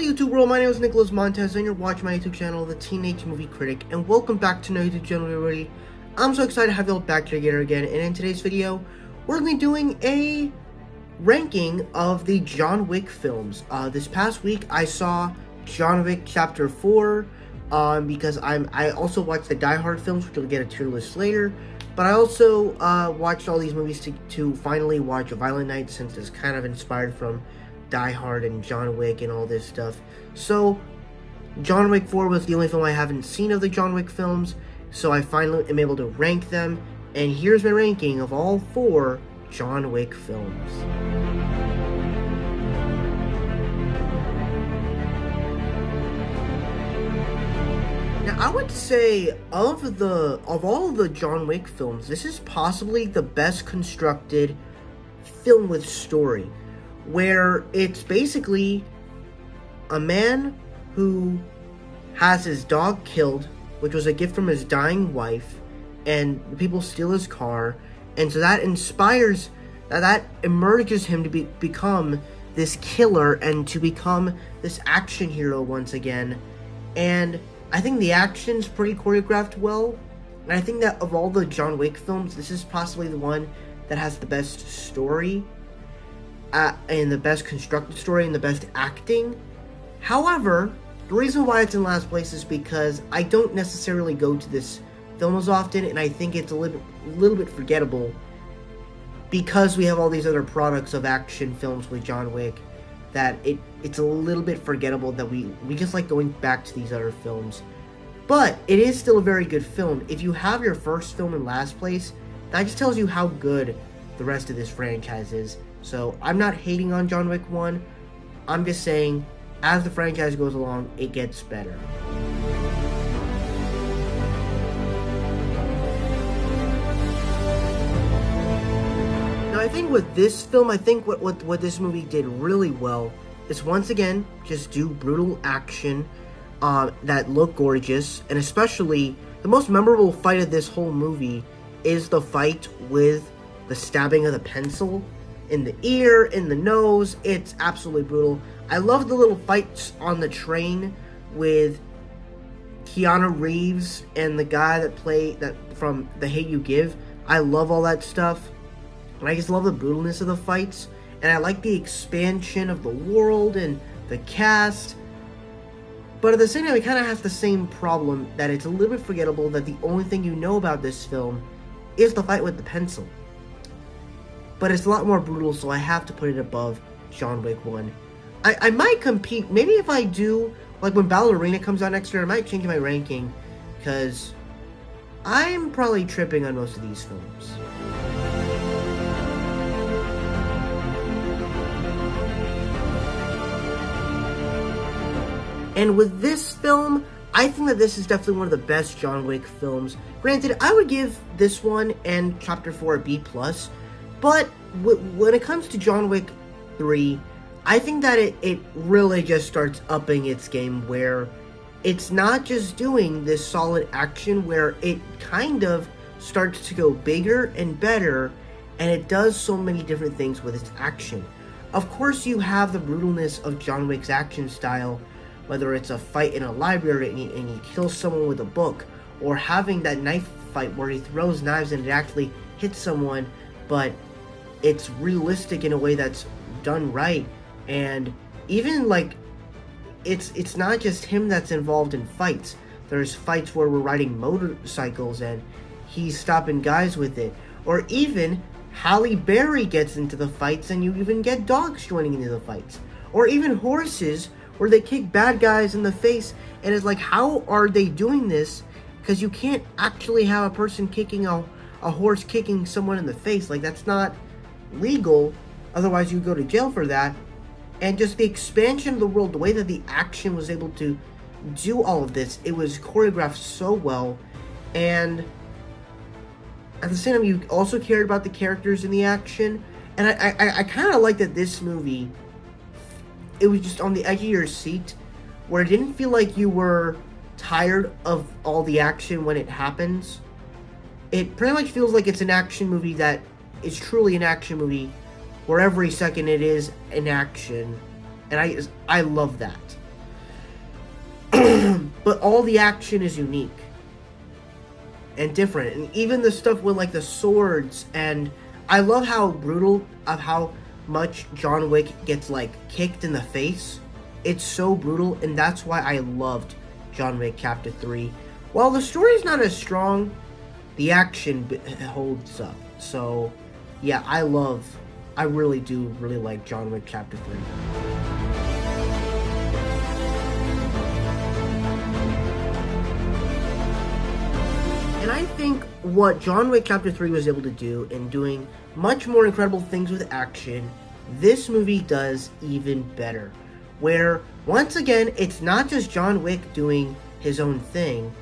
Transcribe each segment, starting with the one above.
Hello YouTube world, my name is Nicholas Montez and you're watching my YouTube channel, The Teenage Movie Critic, and welcome back to my YouTube channel everybody. I'm so excited to have you all back together again, and in today's video, we're going to be doing a ranking of the John Wick films. This past week, I saw John Wick Chapter 4, because I also watched the Die Hard films, which will get a tier list later, but I also watched all these movies to finally watch A Violent Night, since it's kind of inspired from Die Hard and John Wick and all this stuff. So John Wick 4 was the only film I haven't seen of the John Wick films, so I finally am able to rank them, and here's my ranking of all 4 John Wick films. Now I would say of all the John Wick films, this is possibly the best constructed film with story, where it's basically a man who has his dog killed, which was a gift from his dying wife, and people steal his car, and so that inspires, that emerges him to become this killer and to become this action hero once again. And I think the action's pretty choreographed well, and I think that of all the John Wick films, this is possibly the one that has the best story, and the best constructed story, and the best acting. However, the reason why it's in last place is because I don't necessarily go to this film as often, and I think it's a little bit forgettable, because we have all these other products of action films with John Wick, that it's a little bit forgettable that we just like going back to these other films. But it is still a very good film. If you have your first film in last place, that just tells you how good the rest of this franchise is. So I'm not hating on John Wick 1, I'm just saying, as the franchise goes along, it gets better. Now I think with this film, I think what this movie did really well is once again, just do brutal action that look gorgeous, and especially, the most memorable fight of this whole movie is the fight with the stabbing of the pencil in the ear, in the nose. It's absolutely brutal. I love the little fights on the train with Keanu Reeves and the guy that from The Hate U Give. I love all that stuff, and I just love the brutalness of the fights, and I like the expansion of the world and the cast. But at the same time, it kind of has the same problem, that it's a little bit forgettable, that the only thing you know about this film is the fight with the pencil. But it's a lot more brutal, so I have to put it above John Wick 1. I might compete, maybe if I do, like when Ballerina comes out next year, I might change my ranking, because I'm probably tripping on most of these films. And with this film, I think that this is definitely one of the best John Wick films. Granted, I would give this one and Chapter 4 a B+, but when it comes to John Wick 3, I think that it really just starts upping its game, where it's not just doing this solid action, where it kind of starts to go bigger and better, and it does so many different things with its action. Of course, you have the brutalness of John Wick's action style, whether it's a fight in a library and he kills someone with a book, or having that knife fight where he throws knives and it actually hits someone, but it's realistic in a way that's done right. And even like, it's not just him that's involved in fights. There's fights where we're riding motorcycles and he's stopping guys with it. Or even Halle Berry gets into the fights, and you even get dogs joining into the fights. Or even horses, where they kick bad guys in the face, and it's like, how are they doing this? Because you can't actually have a person kicking a horse kicking someone in the face. Like, that's not legal, otherwise you go to jail for that. And just the expansion of the world, the way that the action was able to do all of this, it was choreographed so well, and at the same time you also cared about the characters in the action. And I kind of like that this movie, it was just on the edge of your seat, where it didn't feel like you were tired of all the action when it happens. It pretty much feels like it's an action movie that is truly an action movie, where every second it is an action, and I love that. but all the action is unique and different. And even the stuff with, like, the swords, and I love how brutal of how much John Wick gets, like, kicked in the face. It's so brutal, and that's why I loved John Wick Chapter 3. While the story's not as strong, the action holds up. So, yeah, I really do like John Wick Chapter 3. And I think what John Wick Chapter 3 was able to do in doing much more incredible things with action, this movie does even better. Where, once again, it's not just John Wick doing his own thing,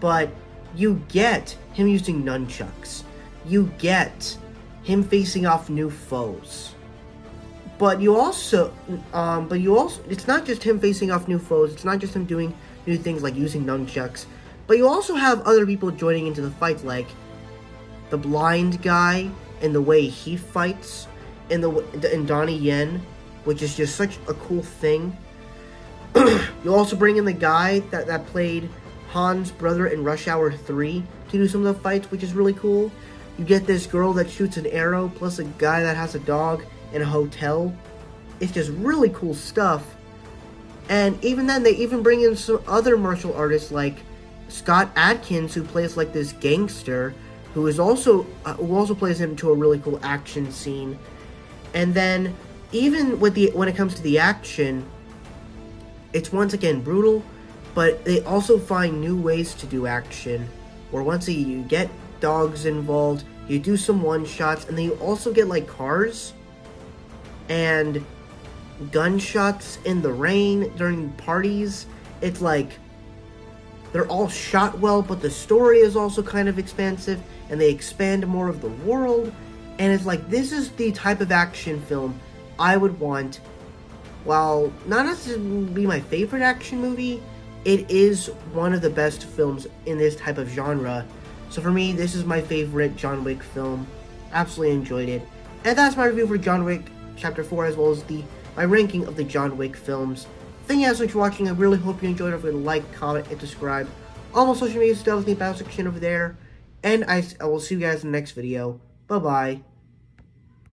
but you get him using nunchucks. You get him facing off new foes. But you also, it's not just him facing off new foes, it's not just him doing new things like using nunchucks, but you also have other people joining into the fight, like the blind guy and the way he fights, and Donnie Yen, which is just such a cool thing. You also bring in the guy that played Han's brother in Rush Hour 3 to do some of the fights, which is really cool. You get this girl that shoots an arrow, plus a guy that has a dog in a hotel. It's just really cool stuff. And even then, they even bring in some other martial artists like Scott Adkins, who plays like this gangster, who also plays into a really cool action scene. And then, even when it comes to the action, it's once again brutal, but they also find new ways to do action. Where once you get dogs involved, you do some one-shots, and then you also get like cars and gunshots in the rain during parties. It's like they're all shot well, but the story is also kind of expansive, and they expand more of the world. And it's like, this is the type of action film I would want. While not necessarily be my favorite action movie, it is one of the best films in this type of genre. So for me, this is my favorite John Wick film. Absolutely enjoyed it. And that's my review for John Wick Chapter 4, as well as my ranking of the John Wick films. Thank you guys so much for watching. I really hope you enjoyed it. If you like, comment, and subscribe. All my social media stuff in the about section over there. And I will see you guys in the next video. Bye-bye.